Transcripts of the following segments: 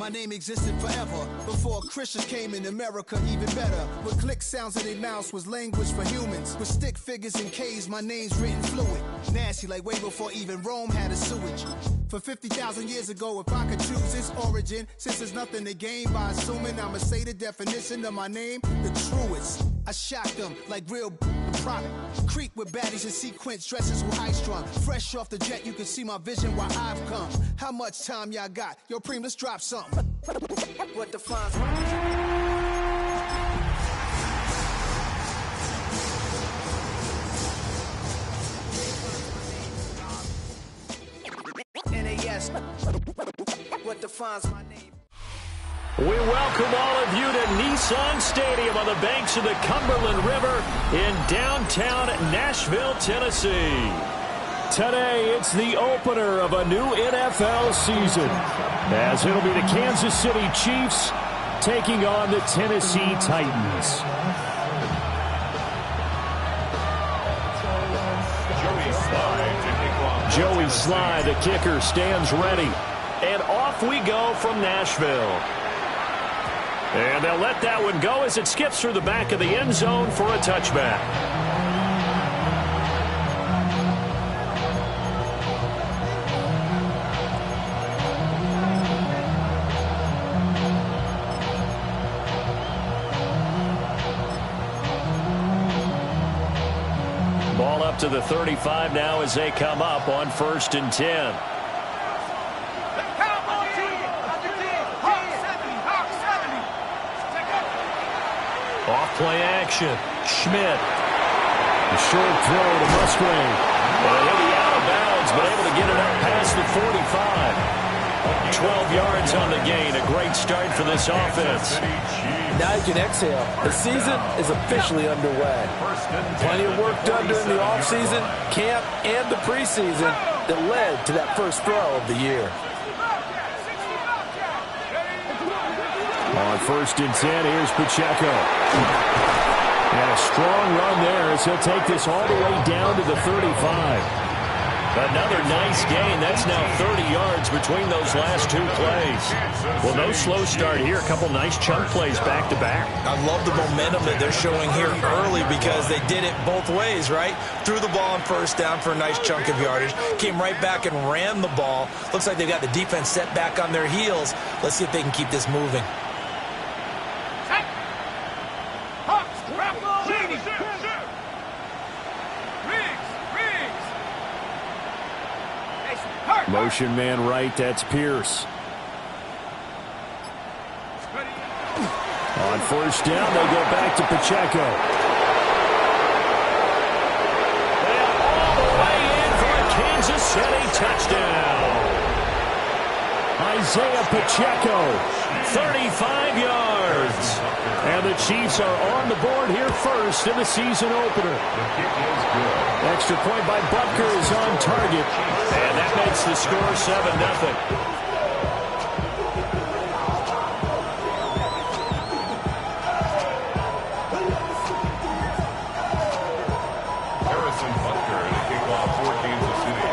My name existed forever, before Christians came in America, even better. With click sounds in their mouths was language for humans. With stick figures and K's, my name's written fluid. Nasty like way before even Rome had a sewage. For 50,000 years ago, if I could choose its origin, since there's nothing to gain by assuming I'ma say the definition of my name, the truest. I shocked them like real product. Creep with baddies in sequence, dresses with high strung. Fresh off the jet, you can see my vision where I've come. How much time y'all got? Yo, Preem, let's drop something. What defines NAS? What defines my name? We welcome all of you to Nissan Stadium on the banks of the Cumberland River in downtown Nashville, Tennessee. Today, it's the opener of a new NFL season, as it'll be the Kansas City Chiefs taking on the Tennessee Titans. Joey Sly, the kicker, stands ready. And off we go from Nashville. And they'll let that one go as it skips through the back of the end zone for a touchback. Ball up to the 35 now as they come up on 1st and 10. Off-play action. Schmidt. The short throw to Musgrave. And he'll be out of bounds, but able to get it up past the 45. 12 yards on the gain. A great start for this offense. Now you can exhale. The season is officially underway. Plenty of work done during the offseason, camp, and the preseason that led to that first throw of the year. On 1st and 10, here's Pacheco. And a strong run there as he'll take this all the way down to the 35. Another nice gain. That's now 30 yards between those last two plays. Well, no slow start here. A couple nice chunk plays back-to-back. I love the momentum that they're showing here early because they did it both ways, right? Threw the ball on 1st down for a nice chunk of yardage. Came right back and ran the ball. Looks like they've got the defense set back on their heels. Let's see if they can keep this moving. Motion man right, that's Pierce. On 1st down, they go back to Pacheco. And all the way in for a Kansas City touchdown. Isaiah Pacheco, 35 yards. And the Chiefs are on the board here first in the season opener. Extra point by Butker is on target. And that makes the score 7-0. Harrison Butker, the kickoff for Kansas City.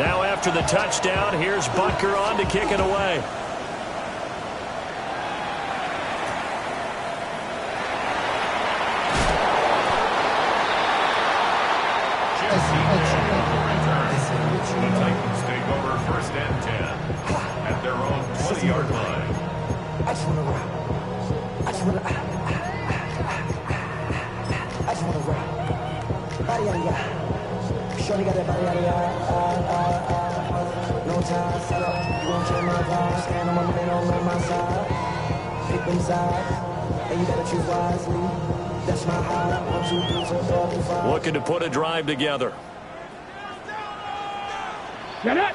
Now after the touchdown, here's Butker on to kick it away. The Titans take over 1st and 10 at their own 20-yard line. I just want to rock. I just want to rock. Body on ya. Shorty got that body on ya. No time, set up. You gon' kill my vibe. Stand on my man on my side. Pick them sides. And you gotta choose wisely. That's my high. 1, 2, 3, 4, 5. Looking to put a drive together. Get it!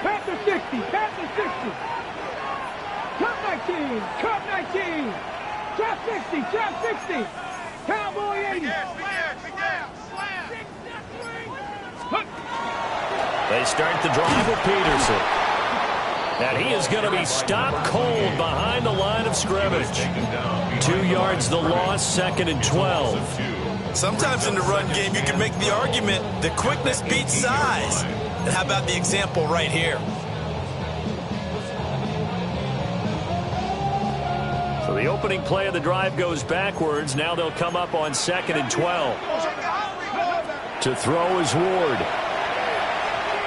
Panther 60, Panther 60. Cut 19, cut 19. Trap 60, trap 60. Cowboy 80. They start the drive with Peterson. And he is going to be stopped cold behind the line of scrimmage. 2 yards the loss, 2nd and 12. Sometimes in the run game, you can make the argument that quickness beats size. And how about the example right here? So the opening play of the drive goes backwards. Now they'll come up on 2nd and 12. To throw is Ward.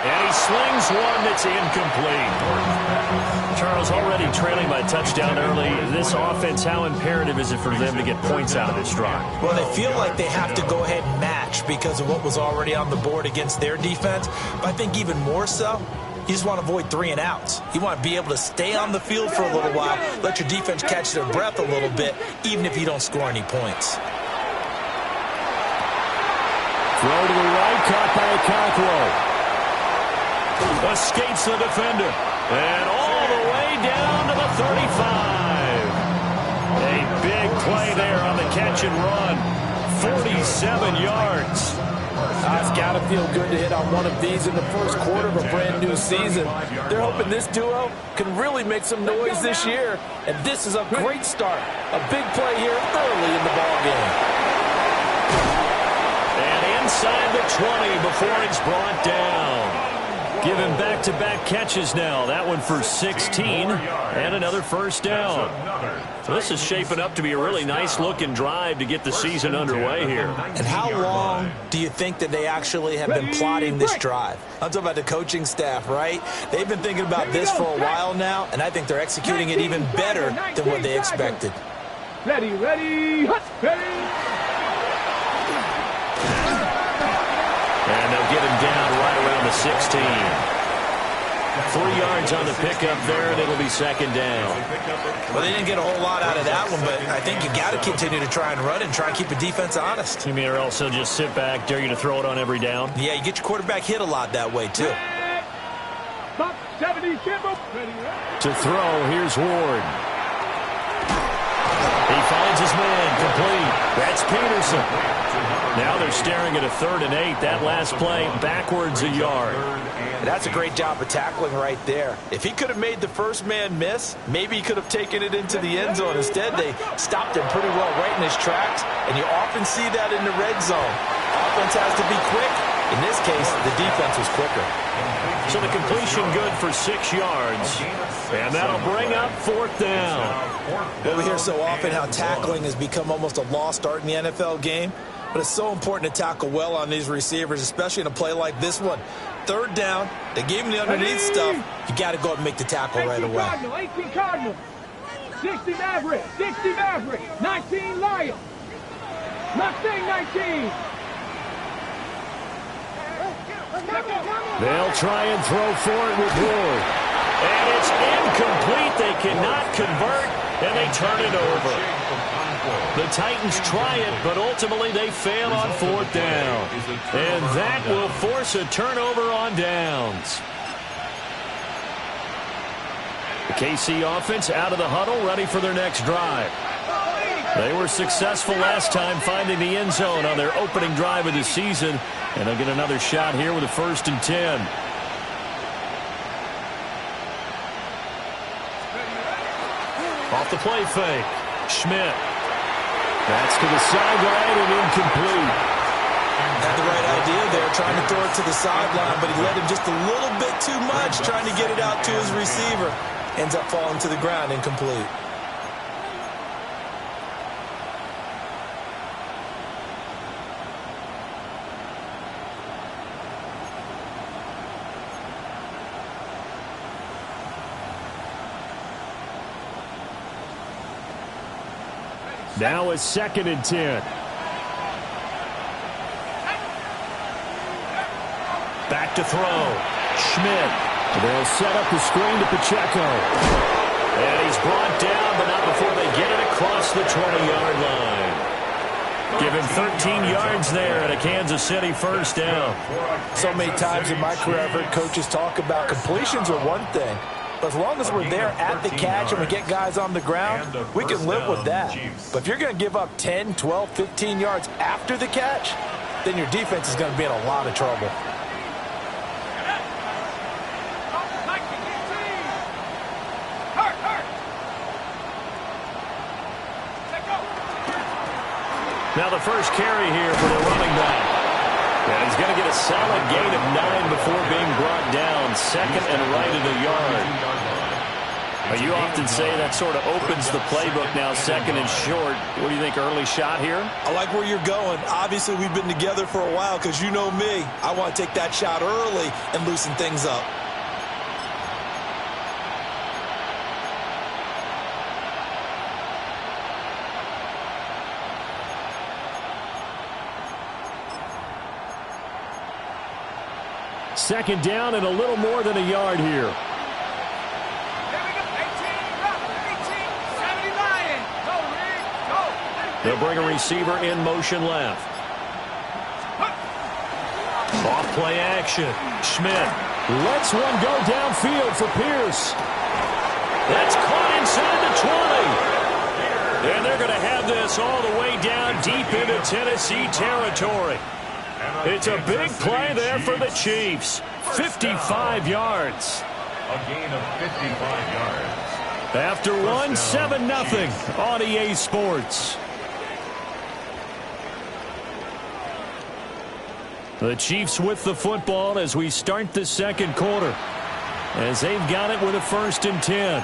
And he slings one that's incomplete. Charles, already trailing by a touchdown early. This offense, how imperative is it for them to get points out of this drive? Well, they feel like they have to go ahead and match because of what was already on the board against their defense. But I think even more so, you just want to avoid 3 and outs. You want to be able to stay on the field for a little while, let your defense catch their breath a little bit, even if you don't score any points. Throw to the right, caught by Okonkwo. Escapes the defender. And all the way down to the 35. A big play there on the catch and run. 47 yards. It's got to feel good to hit on one of these in the first quarter of a brand new season. They're hoping this duo can really make some noise this year. And this is a great start. A big play here early in the ballgame. And inside the 20 before it's brought down. Give him back-to-back catches now. That one for 16 and another first down. So this is shaping up to be a really nice-looking drive to get the season underway here. And how long do you think that they actually have been plotting this drive? I'm talking about the coaching staff, right? They've been thinking about this for a while now, and I think they're executing it even better than what they expected. Ready, ready, ready. And they'll get him down right around the 16. 3 yards on the pickup there, and it'll be 2nd down. Well, they didn't get a whole lot out of that one, but I think you got to continue to try and run and try and keep the defense honest. You mean or else they'll just sit back, dare you to throw it on every down? Yeah, you get your quarterback hit a lot that way, too. Top 70, to throw, here's Ward. He finds his man, complete. That's Peterson. Now they're staring at a 3rd and 8. That last play, backwards a yard. That's a great job of tackling right there. If he could have made the first man miss, maybe he could have taken it into the end zone. Instead, they stopped him pretty well right in his tracks, and you often see that in the red zone. Offense has to be quick. In this case, the defense was quicker. So the completion good for 6 yards, and that'll bring up 4th down. Well, we hear so often how tackling has become almost a lost art in the NFL game, but it's so important to tackle well on these receivers, especially in a play like this one. 3rd down, they gave him the underneath stuff. You got to go up and make the tackle right away. Cardinal, 18 Cardinal, 60 Maverick, 60 Maverick, 19 Lion, Mustang 19. They'll try and throw for it with Ward. And it's incomplete. They cannot convert, and they turn it over. The Titans try it, but ultimately they fail on 4th down. And that will force a turnover on downs. The KC offense out of the huddle, ready for their next drive. They were successful last time finding the end zone on their opening drive of the season, and they'll get another shot here with a 1st and 10. Off the play fake, Schmidt. That's to the sideline and incomplete. Had the right idea there, trying to throw it to the sideline, but he let him just a little bit too much, trying to get it out to his receiver. Ends up falling to the ground, incomplete. Now it's 2nd and 10. Back to throw. Schmidt. They'll set up the screen to Pacheco. And he's brought down, but not before they get it across the 20-yard line. Give him 13 yards there and a Kansas City 1st down. So many times in my career I've heard coaches talk about completions are one thing. But as long as we're there at the catch and we get guys on the ground, we can live with that. But if you're going to give up 10, 12, 15 yards after the catch, then your defense is going to be in a lot of trouble. Now the first carry here for the running back. And he's going to get a solid gain of 9 before being brought second and right at a yard. You often say that sort of opens the playbook now, second and short. What do you think, early shot here? I like where you're going. Obviously, we've been together for a while because you know me. I want to take that shot early and loosen things up. Second down and a little more than a yard here. They'll bring a receiver in motion left. Off play action. Schmidt lets one go downfield for Pierce. That's caught inside the 20. And they're going to have this all the way down deep into Tennessee territory. It's a big play there for the Chiefs. 55 yards. A gain of 55 yards. After one, 7-0 on EA Sports. The Chiefs with the football as we start the second quarter, as they've got it with a 1st and 10.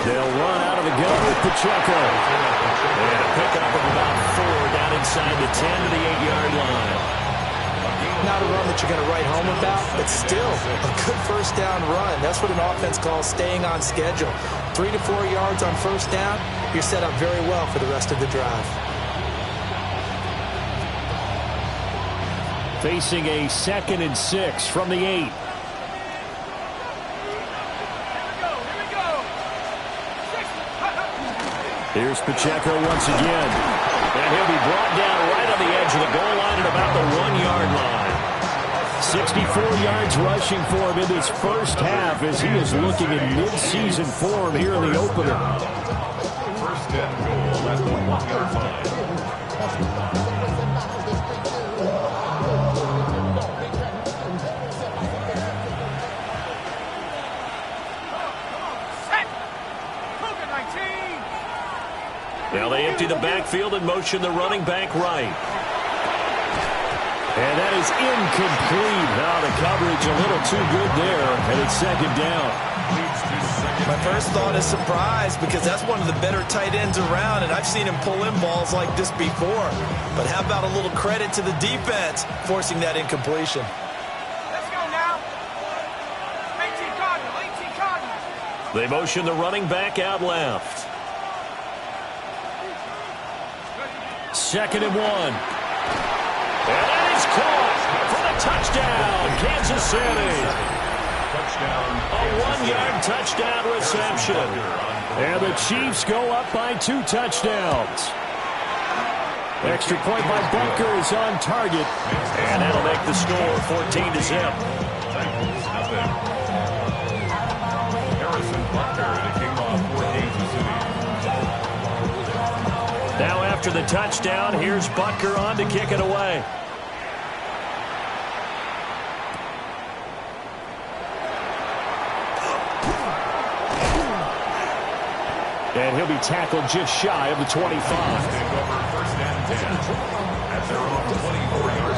They'll run out of the gun with Pacheco. And a pickup of about 4 down inside the 10 to the 8-yard line. Not a run that you're going to write home about, but still a good first down run. That's what an offense calls staying on schedule. 3 to 4 yards on first down, you're set up very well for the rest of the drive. Facing a 2nd and 6 from the 8. Here's Pacheco once again. And he'll be brought down right on the edge of the goal line at about the 1-yard line. 64 yards rushing for him in this first half as he is looking in mid-season form here in the opener. First and goal at the 1-yard line. Now they empty the backfield and motion the running back right. And that is incomplete. Now the coverage a little too good there, and it's 2nd down. My first thought is surprise because that's one of the better tight ends around, and I've seen him pull in balls like this before. But how about a little credit to the defense forcing that incompletion? Let's go now. 18 Cardinals. They motion the running back out left. 2nd and 1. And that is caught for the touchdown, Kansas City. A 1-yard touchdown reception. And the Chiefs go up by 2 touchdowns. Extra point by Butker is on target. And that'll make the score 14-0. Harrison Butker to kick off for Kansas City. Now after the touchdown, here's Butker on to kick it away. And he'll be tackled just shy of the 25. Take over 1st and 10 at their own 24-yard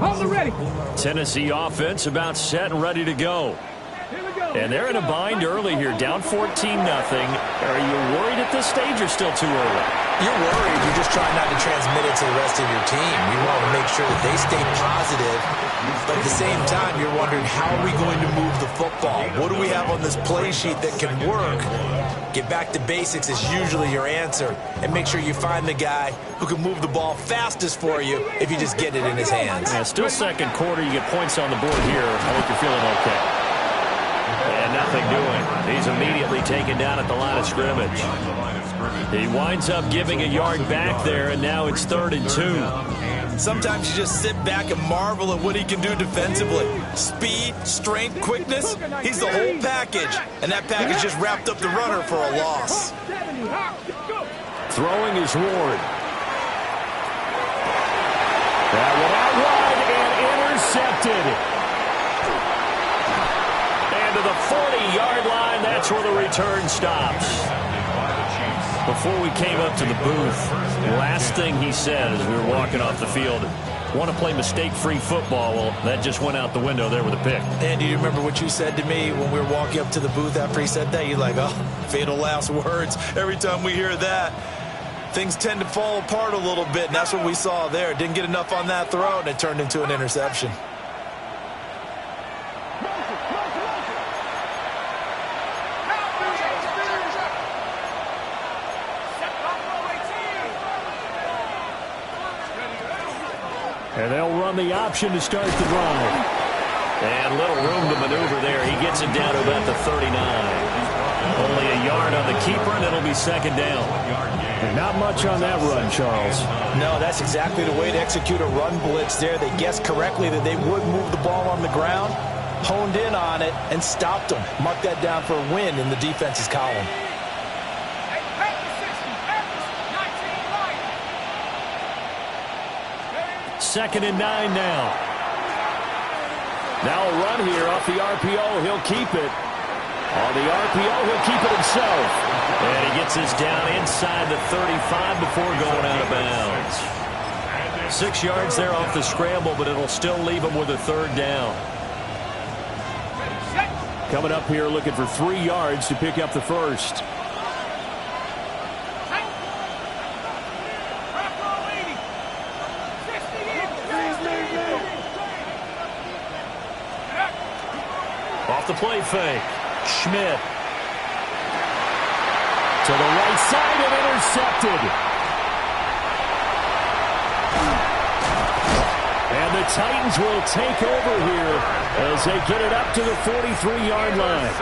Hold it ready. Tennessee offense about set and ready to go. Here we go. And they're in a bind early here, down 14-0. Are you worried at this stage or still too early? You're worried. You're just trying not to transmit it to the rest of your team. You want to make sure that they stay positive. But at the same time, you're wondering, how are we going to move the football? What do we have on this play sheet that can work? Get back to basics is usually your answer. And make sure you find the guy who can move the ball fastest for you if you just get it in his hands. Yeah, still second quarter. You get points on the board here. I think you're feeling okay. And nothing doing. He's immediately taken down at the line of scrimmage. He winds up giving a yard back there, and now it's 3rd and 2. Sometimes you just sit back and marvel at what he can do defensively. Speed, strength, quickness, he's the whole package. And that package just wrapped up the runner for a loss. Throwing is Ward. That one out wide and intercepted. And to the 40-yard line, that's where the return stops. Before we came up to the booth, the last thing he said as we were walking off the field, want to play mistake-free football. Well, that just went out the window there with a pick. And do you remember what you said to me when we were walking up to the booth after he said that? You're like, oh, fatal last words. Every time we hear that, things tend to fall apart a little bit, and that's what we saw there. Didn't get enough on that throw, and it turned into an interception. And they'll run the option to start the drive. And little room to maneuver there. He gets it down to about the 39. Only a yard on the keeper, and it'll be second down. And not much on that run, Charles. No, that's exactly the way to execute a run blitz there. They guessed correctly that they would move the ball on the ground, honed in on it, and stopped them. Mark that down for a win in the defense's column. Second and 9 now. Now a run here off the RPO. He'll keep it. On the RPO, he'll keep it himself. And he gets us down inside the 35 before going out of bounds. 6 yards there off the scramble, but it'll still leave him with a third down. Coming up here looking for 3 yards to pick up the first. Off the play fake. Schmidt. To the right side and intercepted. And the Titans will take over here as they get it up to the 43-yard line.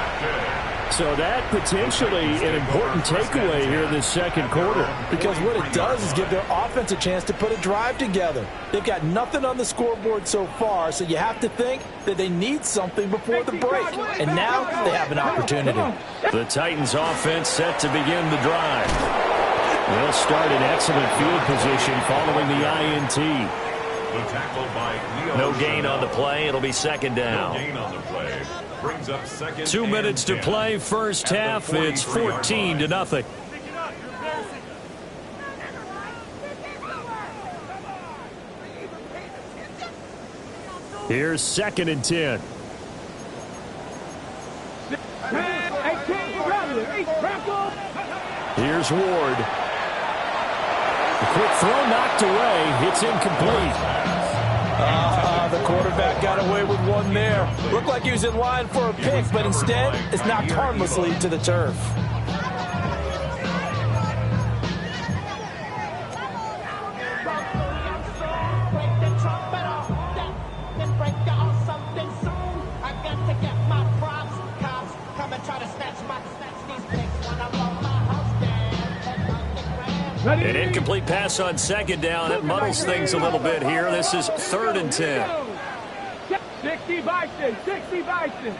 So that potentially an important takeaway here in this second quarter. Because what it does is give their offense a chance to put a drive together. They've got nothing on the scoreboard so far, so you have to think that they need something before the break. And now they have an opportunity. The Titans offense set to begin the drive. They'll start in excellent field position following the INT. No gain on the play. It'll be second down. No gain on the play. Brings up second 2 minutes to play first half. It's 14-0. Here's second and 10. Here's Ward. The quick throw knocked away. It's incomplete. The quarterback got away with one there. Looked like he was in line for a pick, but instead, it's knocked harmlessly to the turf. An incomplete pass on second down. It muddles things a little bit here. This is third and 10. 60 Bison, 60 Bison.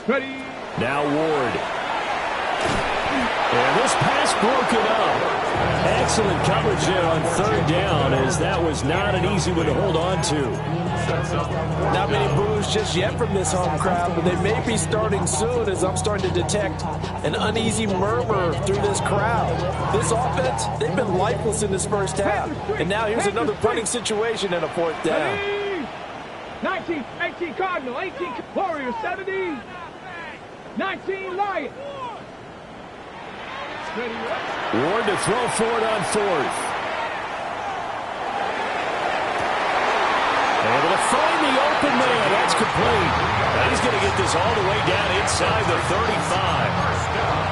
Ready. Now Ward. And this pass broken up. Excellent coverage there on third down, as that was not an easy one to hold on to. Not many boos just yet from this home crowd, but they may be starting soon, as I'm starting to detect an uneasy murmur through this crowd. This offense, they've been lifeless in this first half. And now here's another punting situation and a fourth down. 19, 18 Cardinal, 18 Warriors, 70, 19 Lions. Ward to throw for it on fourth. Able to find the open man. That's complete. He's going to get this all the way down inside the 35.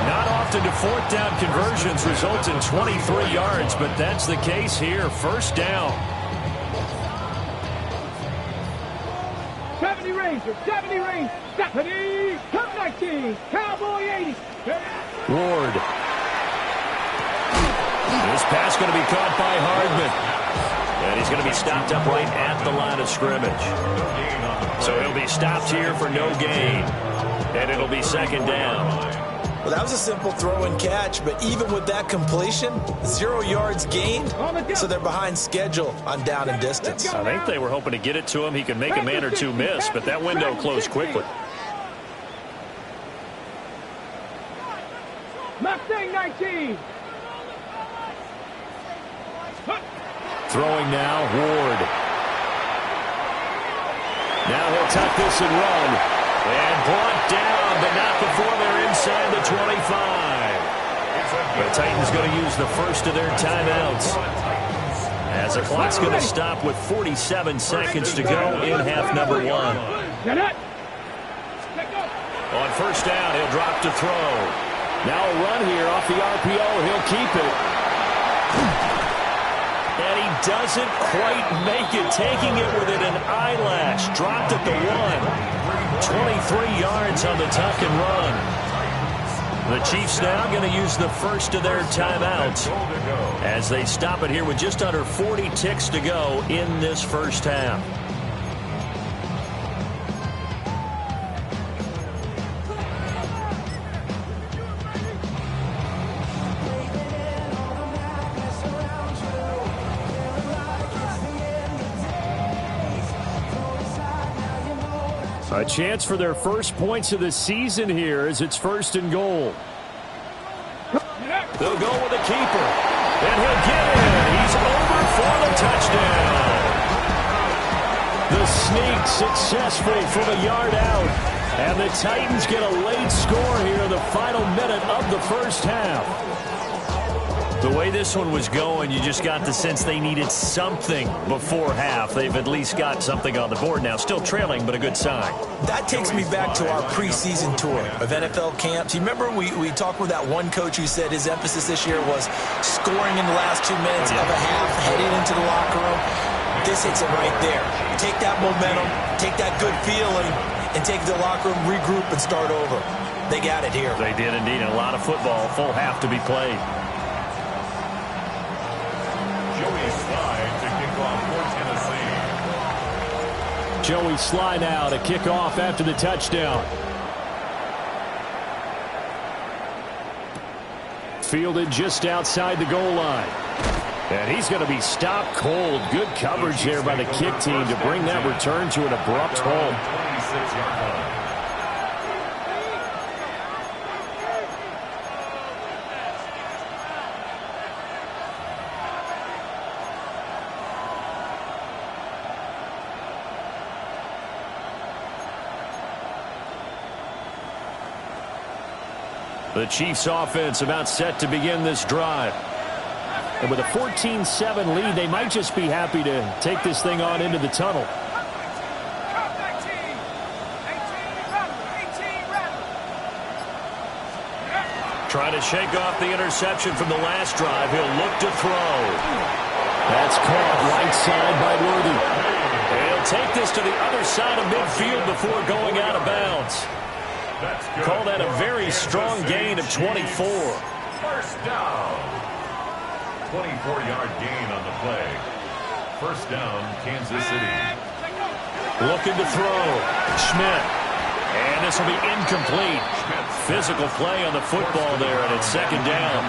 Not often do fourth down conversions result in 23 yards, but that's the case here. First down. 70 Rangers, 70 Rangers, 70, Cup 19, Cowboy 80. Ward. This Pass going to be caught by Hardman. And he's going to be stopped up right at the line of scrimmage. So he'll be stopped here for no gain. And it'll be second down. Well, that was a simple throw and catch, but even with that completion, 0 yards gained, so they're behind schedule on down and distance. I think they were hoping to get it to him. He could make a man or two miss, but that window closed quickly. Mustang 19. Throwing now, Ward. Now he'll tuck this and run. And brought down, but not before they're inside the 25. The Titans going to use the first of their timeouts, as the clock's going to stop with 47 seconds to go in half number 1. On first down, he'll drop to throw. Now a run here off the RPO. He'll keep it. And he doesn't quite make it, taking it within an eyelash. Dropped at the 1. 23 yards on the tuck and run. The Chiefs now going to use the first of their timeouts as they stop it here with just under 40 ticks to go in this first half. A chance for their first points of the season here as it's 1st and goal. They'll go with the keeper. And he'll get it. He's over for the touchdown. The sneak successful from a yard out. And the Titans get a late score here in the final minute of the first half. The way this one was going, you just got the sense they needed something before half. They've at least got something on the board now. Still trailing, but a good sign. That takes me back to our preseason tour of NFL camps. You remember we talked with that one coach who said his emphasis this year was scoring in the last 2 minutes of a half, heading into the locker room. This hits it right there. Take that momentum, take that good feeling, and take the locker room, regroup, and start over. They got it here. They did indeed. And a lot of football, full half to be played. Joey Slye now to kick off after the touchdown. Fielded just outside the goal line. And he's going to be stopped cold. Good coverage there by the kick team to bring that return to an abrupt halt. 26-yard line. The Chiefs offense about set to begin this drive. And with a 14-7 lead, they might just be happy to take this thing on into the tunnel. Trying to shake off the interception from the last drive. He'll look to throw. That's caught right side by Worthy. And he'll take this to the other side of midfield before going out of bounds. Call that a very strong gain of 24. First down. 24-yard gain on the play. First down, Kansas City. Looking to throw. Schmidt. And this will be incomplete. Physical play on the football there, and it's second down.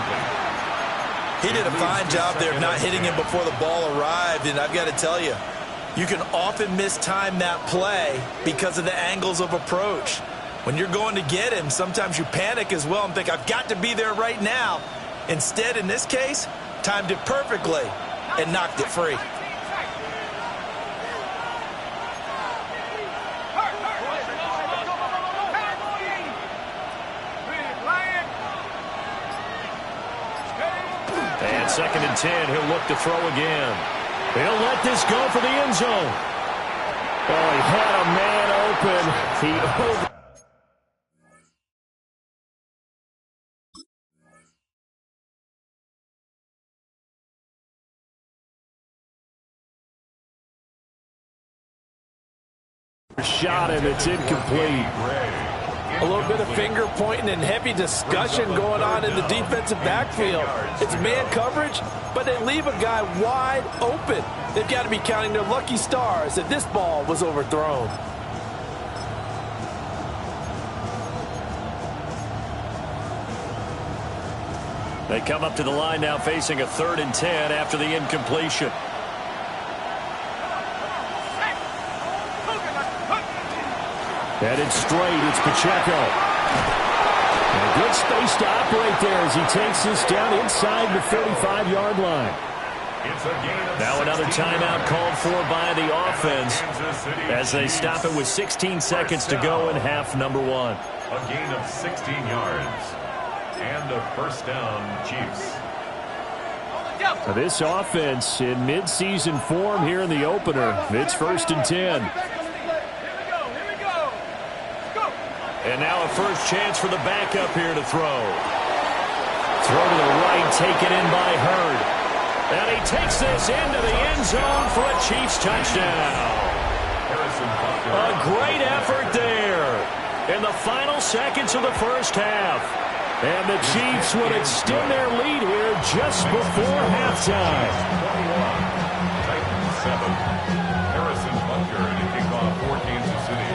He did a fine job there of not hitting him before the ball arrived, and I've got to tell you, you can often mistime that play because of the angles of approach. When you're going to get him, sometimes you panic as well and think, I've got to be there right now. Instead, in this case, timed it perfectly and knocked it free. And 2nd and 10, he'll look to throw again. He'll let this go for the end zone. Oh, he had a man open. He over. Shot, and it's incomplete. A little bit of finger pointing and heavy discussion going on in the defensive backfield. It's man coverage, but they leave a guy wide open. They've got to be counting their lucky stars that this ball was overthrown. They come up to the line now facing a 3rd and 10 after the incompletion. Headed straight, it's Pacheco. And a good space to operate there as he takes this down inside the 35-yard line. Now another timeout called for by the offense as they stop it with 16 seconds to go in half number 1. A gain of 16 yards. And a first down, Chiefs. Now this offense in midseason form here in the opener. It's 1st and 10. And now a first chance for the backup here to throw. Throw to the right, taken in by Hurd. And he takes this into the end zone for a Chiefs touchdown. A great effort there in the final seconds of the first half. And the Chiefs would extend their lead here just before halftime. 7. Harrison Butker to kick off for Kansas City.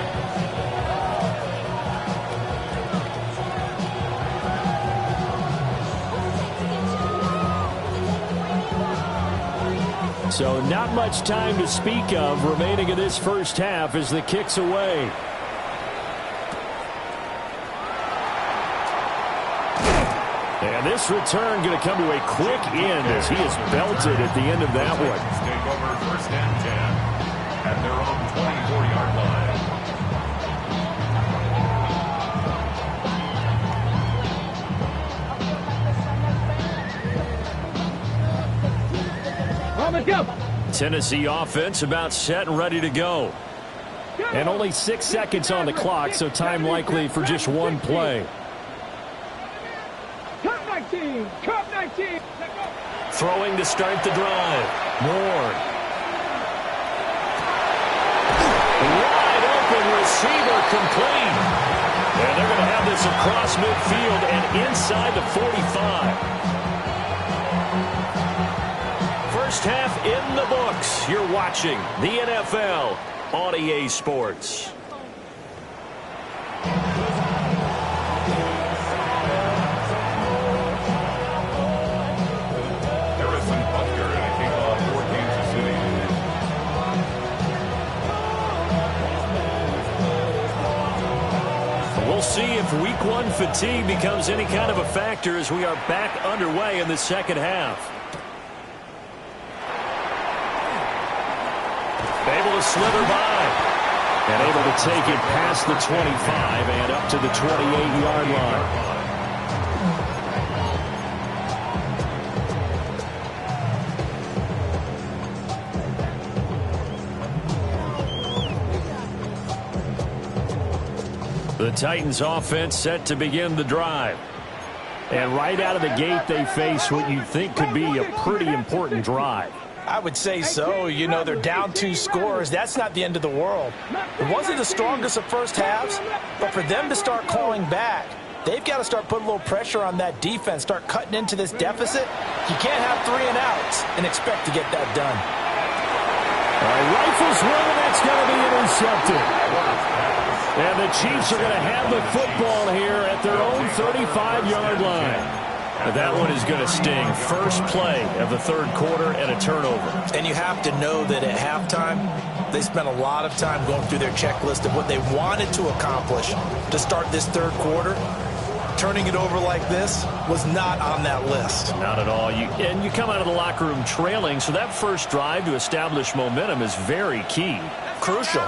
So not much time to speak of remaining in this first half as the kick's away. And this return going to come to a quick end as he is belted at the end of that one. Take over 1st and 10 at their own 24-yard Go. Tennessee offense about set and ready to go. And only 6 seconds on the clock, so time likely for just one play. Cup 19. Throwing to start the drive. Ward. Wide open receiver complete. And they're going to have this across midfield and inside the 45. First half in the books. You're watching the NFL on EA Sports. Harrison Butker to kick off for Kansas City. We'll see if week 1 fatigue becomes any kind of a factor as we are back underway in the second half. Able to slither by. And able to take it past the 25 and up to the 28-yard line. The Titans offense set to begin the drive. And right out of the gate, they face what you think could be a pretty important drive. I would say so. You know, they're down 2 scores. That's not the end of the world. It wasn't the strongest of first halves, but for them to start clawing back, they've got to start putting a little pressure on that defense, start cutting into this deficit. You can't have 3 and outs and expect to get that done. Rifles one, and that's going to be intercepted. And the Chiefs are going to have the football here at their own 35-yard line. That one is going to sting. First play of the third quarter and a turnover. And you have to know that at halftime, they spent a lot of time going through their checklist of what they wanted to accomplish to start this third quarter. Turning it over like this was not on that list. Not at all. And you come out of the locker room trailing, so that first drive to establish momentum is very key. Crucial.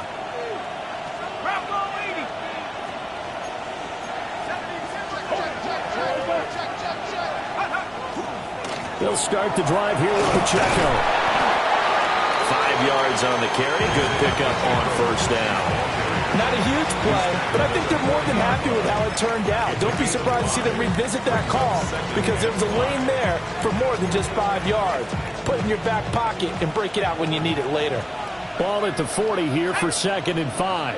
They'll start the drive here with Pacheco. 5 yards on the carry. Good pickup on first down. Not a huge play, but I think they're more than happy with how it turned out. Don't be surprised to see them revisit that call because there was a lane there for more than just 5 yards. Put it in your back pocket and break it out when you need it later. Ball at the 40 here for 2nd and 5.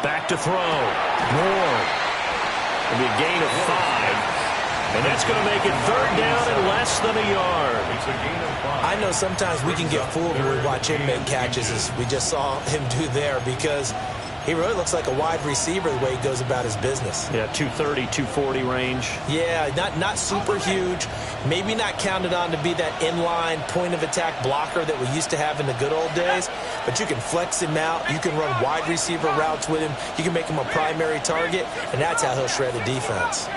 Back to throw. Moore. It'll be a gain of 5. And that's going to make it third down and less than a yard. It's a gain of 5. I know sometimes we can get fooled when we watch him make catches, as we just saw him do there, because he really looks like a wide receiver the way he goes about his business. Yeah, 230, 240 range. Yeah, not super huge. Maybe not counted on to be that inline point-of-attack blocker that we used to have in the good old days. But you can flex him out. You can run wide receiver routes with him. You can make him a primary target, and that's how he'll shred a defense.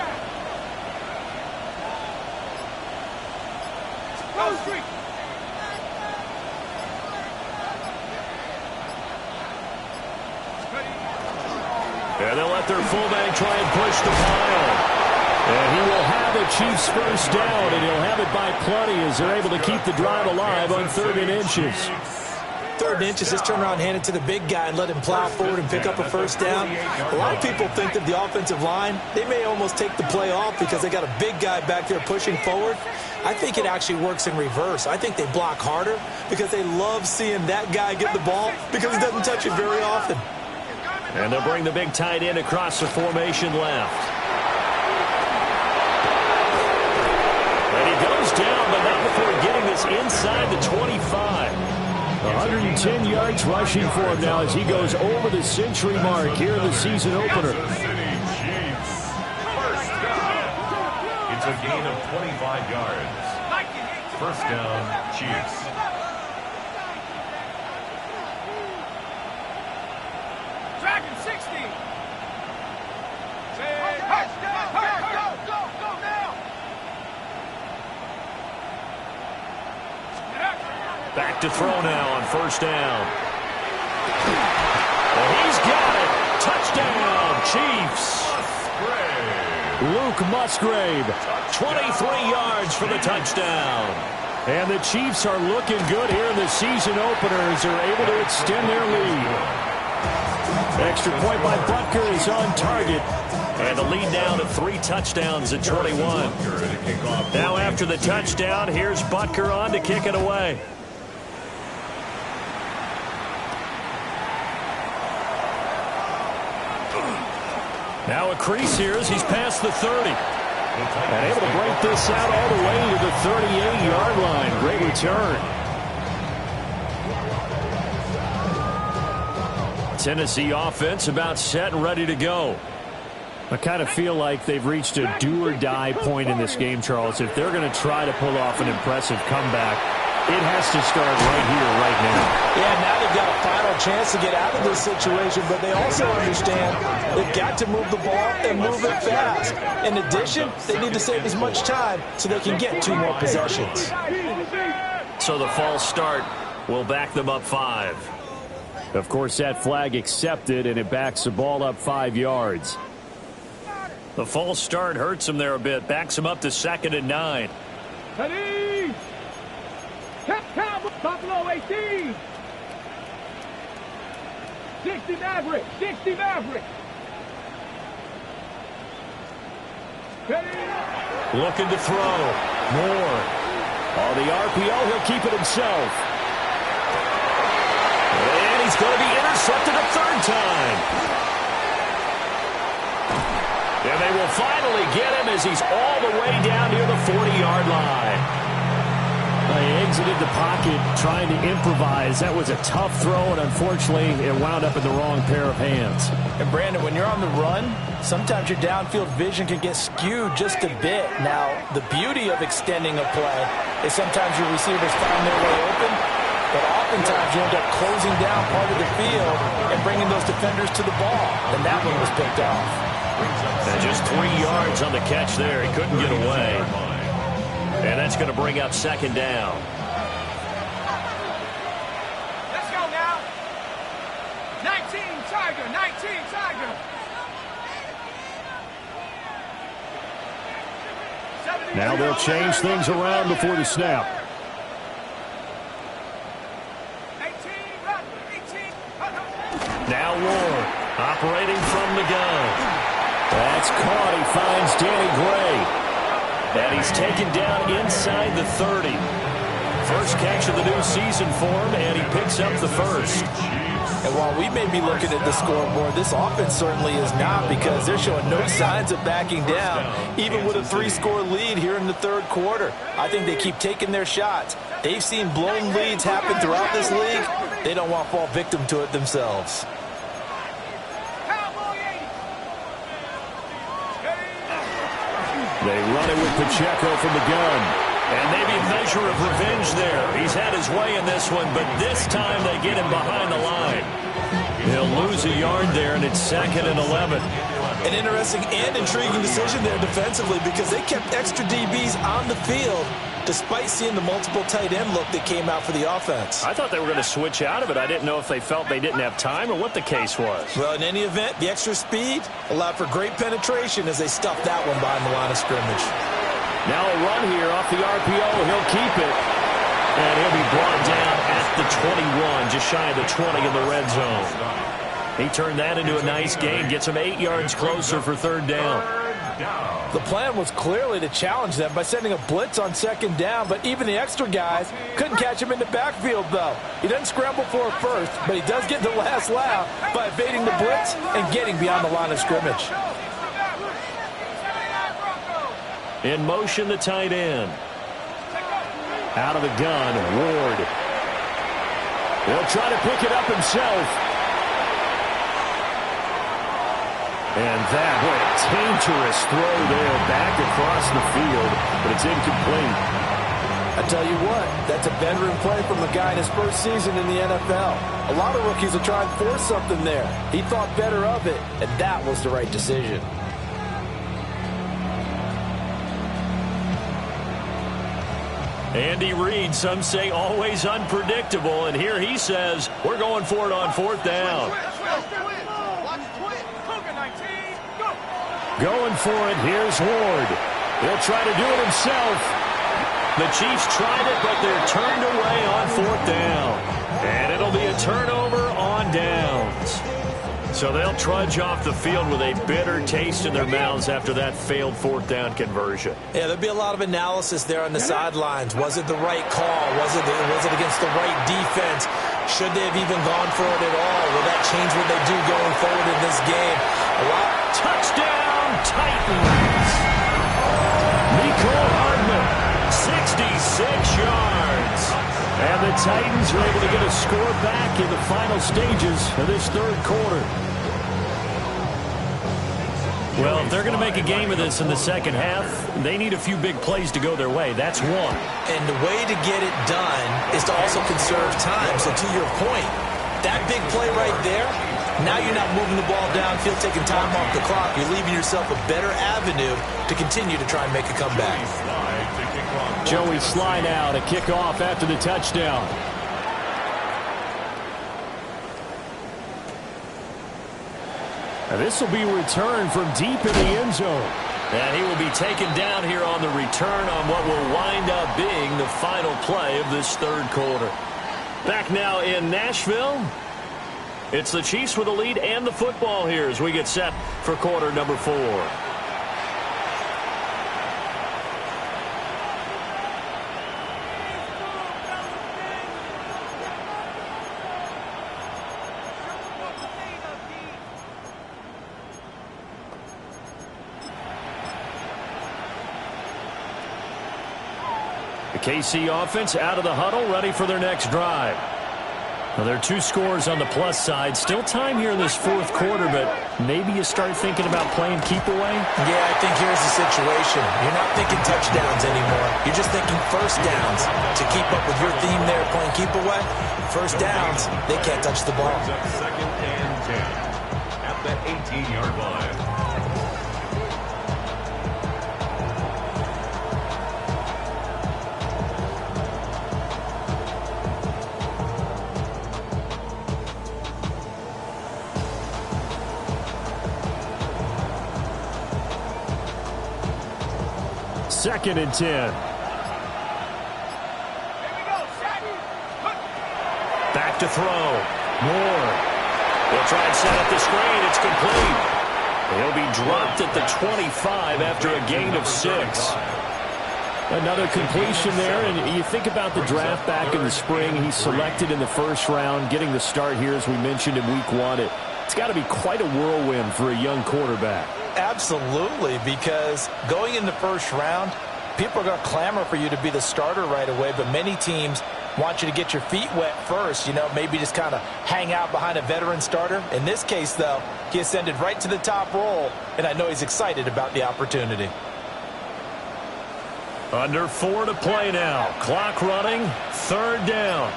And they'll let their fullback try and push the pile. And he will have the Chiefs first down, and he'll have it by plenty as they're able to keep the drive alive on 3rd and inches. 3rd and inches, just turn around, hand it to the big guy, and let him plow forward and pick up a first down. A lot of people think that the offensive line, they may almost take the play off because they got a big guy back there pushing forward. I think it actually works in reverse. I think they block harder because they love seeing that guy get the ball because he doesn't touch it very often. And they'll bring the big tight end across the formation left. And he goes down, but not before getting this inside the 25. 110 yards rushing for him now as he goes over the century mark here in the season opener. It's a gain of 25 yards. First down, Chiefs. Dragon 60. Go now. Back to throw now on first down. And he's got it. Touchdown, Chiefs. Luke Musgrave, 23 yards for the touchdown. And the Chiefs are looking good here in the season openers. They're able to extend their lead. Extra point by Butker is on target. And the lead down to 3 touchdowns at 21. Now after the touchdown, here's Butker on to kick it away. Now a crease here as he's past the 30. And able to break this out all the way to the 38-yard line. Great return. Tennessee offense about set and ready to go. I kind of feel like they've reached a do-or-die point in this game, Charles. If they're going to try to pull off an impressive comeback, it has to start right here, right now. Yeah, now they've got a final chance to get out of this situation, but they also understand they've got to move the ball and move it fast. In addition, they need to save as much time so they can get 2 more possessions. So the false start will back them up 5. Of course, that flag accepted, and it backs the ball up 5 yards. The false start hurts them there a bit, backs them up to 2nd and 9. Ready? Buffalo 18. 60 Maverick. 60 Maverick. Ready? Looking to throw. Moore. On the RPO, he'll keep it himself. And he's going to be intercepted a 3rd time. And they will finally get him as he's all the way down near the 40-yard line. He exited the pocket trying to improvise. That was a tough throw, and unfortunately, it wound up in the wrong pair of hands. And Brandon, when you're on the run, sometimes your downfield vision can get skewed just a bit. Now, the beauty of extending a play is sometimes your receivers find their way open, but oftentimes you end up closing down part of the field and bringing those defenders to the ball. And that one was picked off. And just 3 yards on the catch there. He couldn't get away. And that's going to bring up 2nd down. Let's go now. 19 Tiger. 19 Tiger. Now they'll change things around before the snap. 18. Now Ward operating from the gun. That's caught. He finds Danny Gray. And he's taken down inside the 30. First catch of the new season for him, and he picks up the first. And while we may be looking at the scoreboard, this offense certainly is not, because they're showing no signs of backing down, even with a 3-score lead here in the third quarter. I think they keep taking their shots. They've seen blown leads happen throughout this league. They don't want to fall victim to it themselves. They run it with Pacheco from the gun. And maybe a measure of revenge there. He's had his way in this one, but this time they get him behind the line. He'll lose a yard there, and it's 2nd and 11. An interesting and intriguing decision there defensively, because they kept extra DBs on the field despite seeing the multiple tight end look that came out for the offense. I thought they were going to switch out of it. I didn't know if they felt they didn't have time or what the case was. Well, in any event, the extra speed allowed for great penetration as they stuffed that one behind the line of scrimmage. Now a run here off the RPO. He'll keep it. And he'll be brought down at the 21, just shy of the 20 in the red zone. He turned that into a nice gain, gets him 8 yards closer for 3rd down. The plan was clearly to challenge them by sending a blitz on 2nd down, but even the extra guys couldn't catch him in the backfield, though. He doesn't scramble for a first, but he does get the last laugh by evading the blitz and getting beyond the line of scrimmage. In motion, the tight end. Out of the gun, Ward. He'll try to pick it up himself. And that, what a dangerous throw there back across the field, but it's incomplete. I tell you what, that's a veteran play from a guy in his first season in the NFL. A lot of rookies will try and force something there. He thought better of it, and that was the right decision. Andy Reid, some say always unpredictable, and here he says we're going for it on 4th down. Going for it, here's Ward. He'll try to do it himself. The Chiefs tried it, but they're turned away on 4th down. And it'll be a turnover on downs. So they'll trudge off the field with a bitter taste in their mouths after that failed 4th down conversion. Yeah, there'll be a lot of analysis there on the sidelines. Was it the right call? Was it against the right defense? Should they have even gone for it at all? Will that change what they do going forward in this game? Touchdown, Titans! Mecole Hardman, 66 yards. And the Titans are able to get a score back in the final stages of this 3rd quarter. Well, if they're going to make a game of this in the second half, they need a few big plays to go their way. That's one. And the way to get it done is to also conserve time. So to your point, that big play right there, now you're not moving the ball downfield, taking time off the clock. You're leaving yourself a better avenue to continue to try and make a comeback. Joey Slye now to kick off after the touchdown. And this will be returned from deep in the end zone. And he will be taken down here on the return on what will wind up being the final play of this 3rd quarter. Back now in Nashville. It's the Chiefs with the lead and the football here as we get set for quarter number 4. The KC offense out of the huddle, ready for their next drive. Well, there are 2 scores on the plus side. Still time here in this 4th quarter, but maybe you start thinking about playing keep away? Yeah, I think here's the situation. You're not thinking touchdowns anymore. You're just thinking first downs. To keep up with your theme there, playing keep away, first downs, they can't touch the ball. 2nd and 10 at the 18-yard line. Second and 10. Back to throw. Moore. He'll try and set up the screen. It's complete. He'll be dropped at the 25 after a gain of 6. Another completion there, and you think about the draft back in the spring. He's selected in the first round, getting the start here, as we mentioned, in week 1. It's got to be quite a whirlwind for a young quarterback. Absolutely, because going in the first round, people are going to clamor for you to be the starter right away, but many teams want you to get your feet wet first, maybe just kind of hang out behind a veteran starter. In this case, though, he ascended right to the top role, and I know he's excited about the opportunity. Under 4 to play now. Clock running. 3rd down.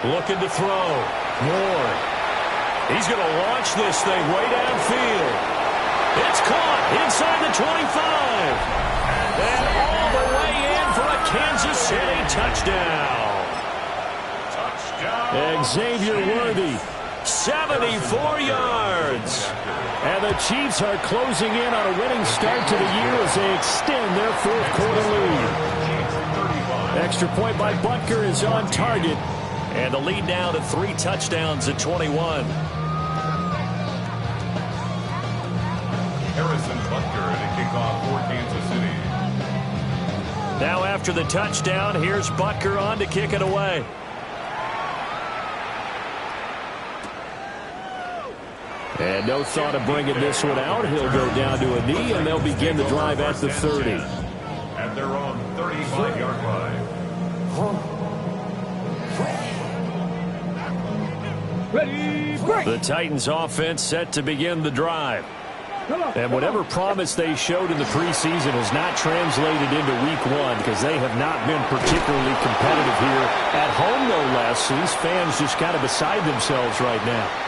Looking to throw. Ward. He's going to launch this thing way downfield. It's caught inside the 25. And all the way in for a Kansas City touchdown. Xavier Worthy. 74 yards. And the Chiefs are closing in on a winning start to the year as they extend their 4th quarter lead. Extra point by Butker is on target. And the lead now to 3 touchdowns at 21. Harrison Butker to kick off for Kansas City. Now after the touchdown, here's Butker on to kick it away. And no thought of bringing this one out. He'll go down to a knee, and they'll begin the drive at the 30. At their own 35-yard line. Ready, break. The Titans offense set to begin the drive. And whatever promise they showed in the preseason has not translated into week 1 because they have not been particularly competitive here at home, no less. So these fans just kind of beside themselves right now.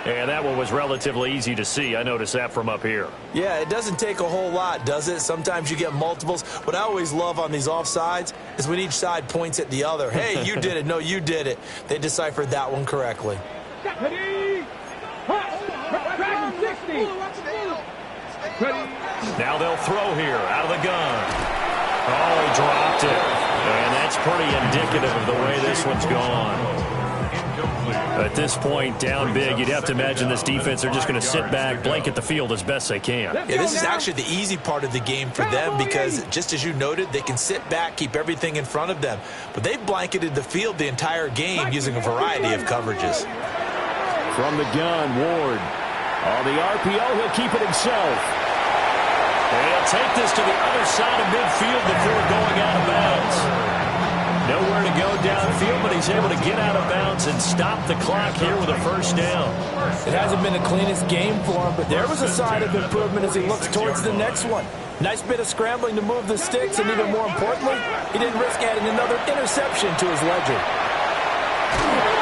And that one was relatively easy to see. I noticed that from up here. Yeah, it doesn't take a whole lot, does it? Sometimes you get multiples. What I always love on these offsides is when each side points at the other. Hey, you did it. No, you did it. They deciphered that one correctly. Ready, Dragon 60. Ready. Now they'll throw here out of the gun. Oh, he dropped it. And that's pretty indicative of the way this one's gone. At this point, down big, you'd have to imagine this defense, they're just going to sit back, blanket the field as best they can. Yeah, this is actually the easy part of the game for them because, just as you noted, they can sit back, keep everything in front of them. But they've blanketed the field the entire game using a variety of coverages. From the gun, Ward. On the RPO, he'll keep it himself. And he'll take this to the other side of midfield before going out of bounds. Nowhere to go downfield, but he's able to get out of bounds and stop the clock here with a 1st down. It hasn't been the cleanest game for him, but there was a sign of improvement as he looks towards the next one. Nice bit of scrambling to move the sticks, and even more importantly, he didn't risk adding another interception to his ledger.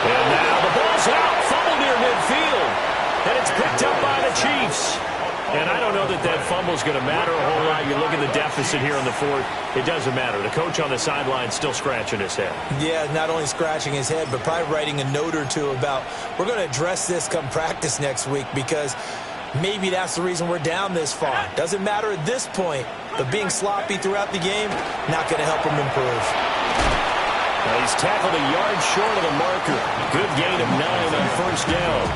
And now the ball's out, fumble near midfield, and it's picked up by the Chiefs. And I don't know that that fumble's going to matter a whole lot. You look at the deficit here in the 4th. It doesn't matter. The coach on the sideline still scratching his head. Yeah, not only scratching his head, but probably writing a note or two about we're going to address this come practice next week because maybe that's the reason we're down this far. Doesn't matter at this point, but being sloppy throughout the game, not going to help him improve. He's tackled a yard short of the marker. Good gain of 9 on 1st down.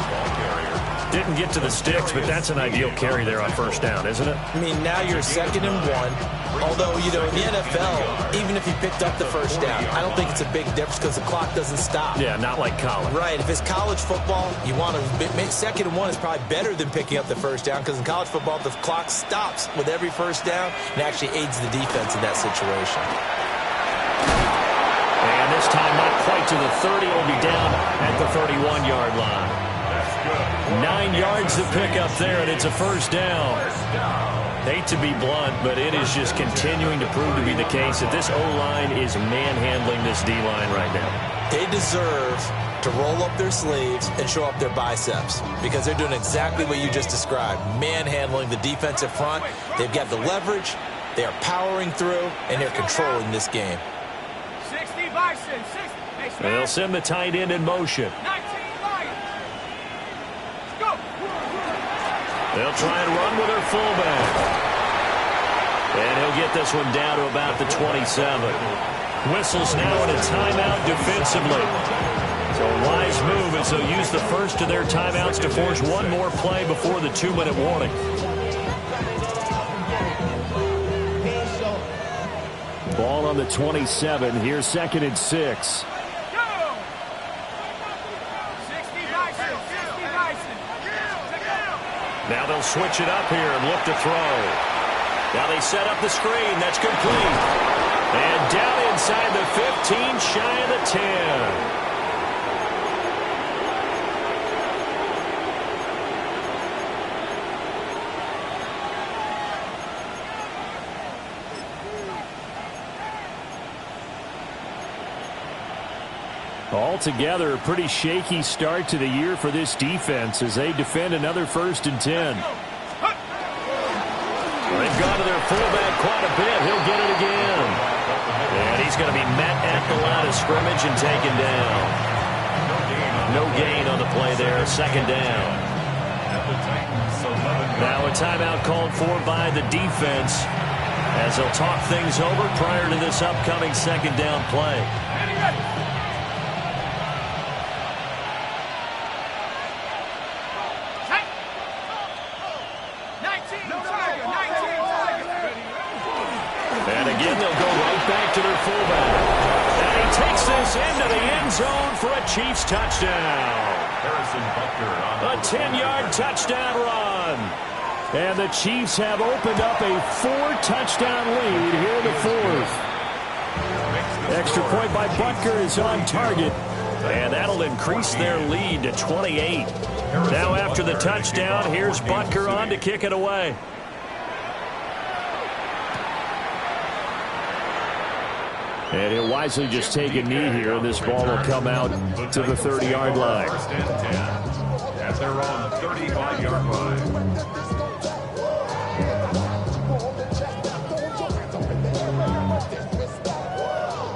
Didn't get to the sticks, but that's an ideal carry there on 1st down, isn't it? I mean, now you're 2nd and 1. Although, in the NFL, even if he picked up the 1st down, I don't think it's a big difference because the clock doesn't stop. Yeah, not like college. Right. If it's college football, you want to 2nd and 1 is probably better than picking up the 1st down because in college football, the clock stops with every 1st down and actually aids the defense in that situation. And this time, not quite to the 30. Will be down at the 31-yard line. 9 yards to pick up there, and it's a 1st down. Hate to be blunt, but it is just continuing to prove to be the case that this O-line is manhandling this D-line right now. They deserve to roll up their sleeves and show up their biceps because they're doing exactly what you just described, manhandling the defensive front. They've got the leverage, they are powering through, and they're controlling this game. 60 Bison, 60. They'll send the tight end in motion. 19 Lions. Go. They'll try and run with their fullback. And he'll get this one down to about the 27. Whistles now in a timeout defensively. So a wise move as they'll use the first of their timeouts to force one more play before the 2-minute warning. Ball on the 27. Here's 2nd and 6. Now they'll switch it up here and look to throw. Now they set up the screen. That's complete. And down inside the 15, shy of the 10. Altogether, a pretty shaky start to the year for this defense as they defend another 1st and 10. They've gone to their fullback quite a bit. He'll get it again. And he's going to be met at the line of scrimmage and taken down. No gain on the play there. 2nd down. Now a timeout called for by the defense as they'll talk things over prior to this upcoming 2nd down play. And again, they'll go right back to their fullback. And he takes this into the end zone for a Chiefs touchdown. A 10-yard touchdown run. And the Chiefs have opened up a 4-touchdown lead here in the 4th. Extra point by Butker is on target. And that'll increase their lead to 28. Now after the touchdown, here's Butker on to kick it away. And he'll wisely just take a knee here, and this ball will come out to the 30-yard line. 1st and 10 at their own 35-yard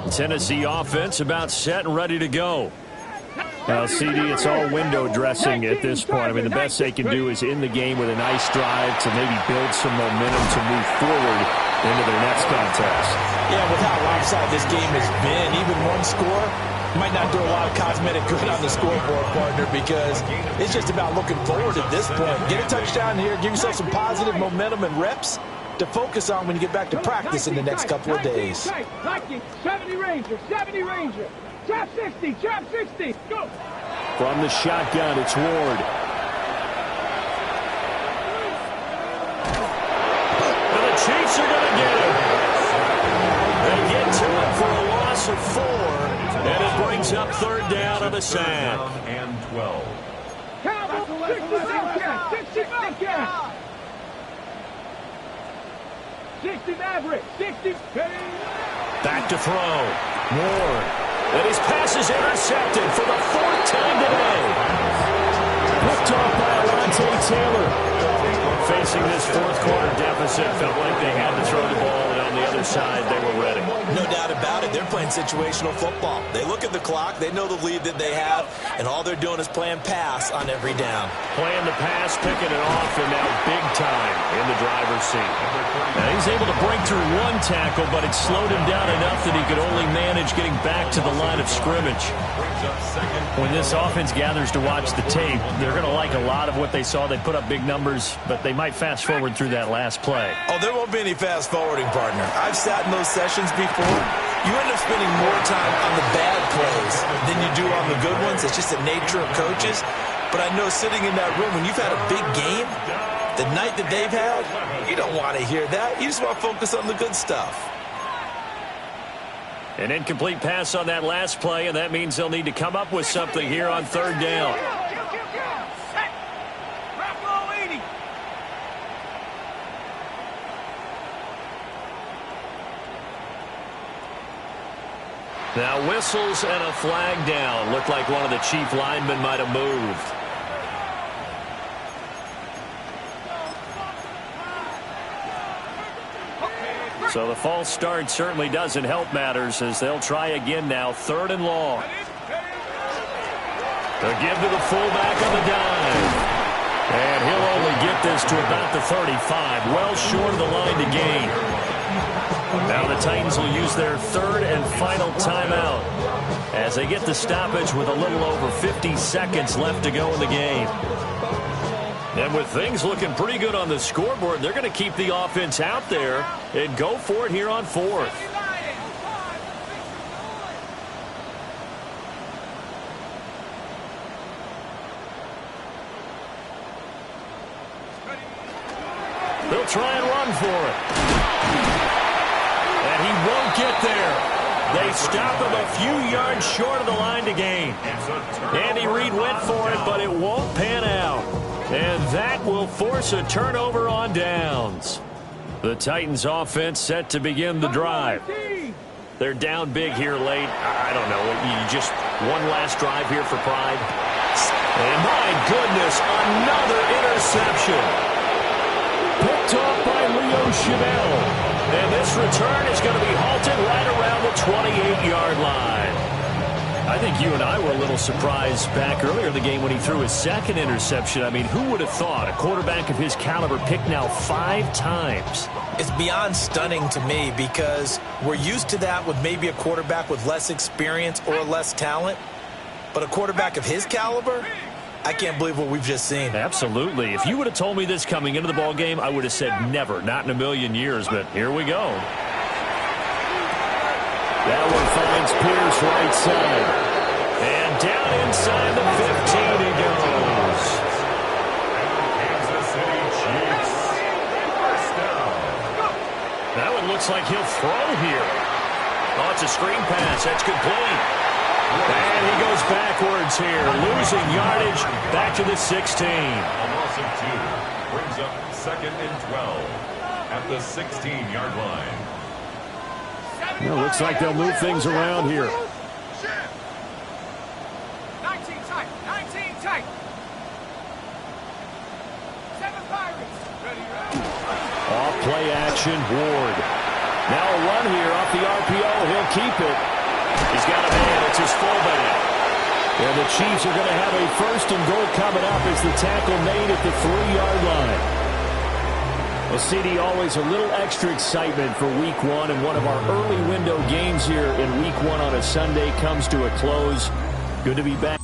line. Tennessee offense about set and ready to go. Now, CD, it's all window dressing at this point. I mean, the best they can do is in the game with a nice drive to maybe build some momentum to move forward into their next contest. Yeah, with how lopsided this game has been, even one score might not do a lot of cosmetic good on the scoreboard, partner, because it's just about looking forward at this point. Get a touchdown here, give yourself some positive momentum and reps to focus on when you get back to practice in the next couple of days. 70 Ranger, 70 Ranger. Trap 60, trap 60. Go. From the shotgun, it's Ward. And the Chiefs are going to get him. They get to him for a loss of 4, and it brings up 3rd down on the sack. And 12. Cowboys, 60 Bobcat, 60 Bobcat. 60 Maverick, 60. Back to throw. Ward. And his pass is intercepted for the 4th time today. Picked off by Alontae Taylor. Facing this 4th quarter deficit, felt like they had to throw the ball, and on the other side, they were ready. No doubt about it. They're playing situational football. They look at the clock, they know the lead that they have, and all they're doing is playing pass on every down. Playing the pass, picking it off, and now big time in the driver's seat. Now he's able to break through 1 tackle, but it slowed him down enough that he could only manage getting back to the line of scrimmage. When this offense gathers to watch the tape, they're going to like a lot of what they saw. They put up big numbers, but they might fast forward through that last play. Oh, there won't be any fast forwarding, partner. I've sat in those sessions before. You end up spending more time on the bad plays than you do on the good ones. It's just the nature of coaches. But I know sitting in that room, when you've had a big game, the night that they've had, you don't want to hear that. You just want to focus on the good stuff. An incomplete pass on that last play, and that means they'll need to come up with something here on 3rd down. Now whistles and a flag down. Looked like one of the Chief linemen might have moved. So the false start certainly doesn't help matters as they'll try again now. 3rd and long. They'll give to the fullback on the dime. And he'll only get this to about the 35. Well short of the line to gain. Now the Titans will use their third and final timeout as they get the stoppage with a little over 50 seconds left to go in the game. And with things looking pretty good on the scoreboard, they're going to keep the offense out there and go for it here on fourth. They'll try and run for it. And he won't get there. They stop him a few yards short of the line to gain. Andy Reid went for it, but it won't pan out. And that will force a turnover on downs. The Titans offense set to begin the drive. They're down big here late. I don't know. You just one last drive here for pride. And my goodness, another interception. Picked off by Leo Chanel. And this return is going to be halted right around the 28-yard line. I think you and I were a little surprised back earlier in the game when he threw his second interception. I mean, who would have thought a quarterback of his caliber picked now 5 times? It's beyond stunning to me because we're used to that with maybe a quarterback with less experience or less talent. But a quarterback of his caliber, I can't believe what we've just seen. Absolutely. If you would have told me this coming into the ball game, I would have said never, not in a million years. But here we go. That one finds Pierce right side. And down inside the 15 he goes. Kansas City Chiefs. First down. That one looks like he'll throw here. Oh, it's a screen pass. That's complete. And he goes backwards here, losing yardage back to the 16. A loss of 2 brings up 2nd and 12 at the 16-yard line. Well, looks like they'll move things around here. 19 tight. 19 tight. 7 Pirates. Ready. Off play action, Ward. Now a run here off the RPO. He'll keep it. He's got a man. It's his fullback. And the Chiefs are going to have a 1st and goal coming up as the tackle made at the 3-yard line. Well, CD, always a little extra excitement for Week 1, and one of our early window games here in Week 1 on a Sunday comes to a close. Good to be back.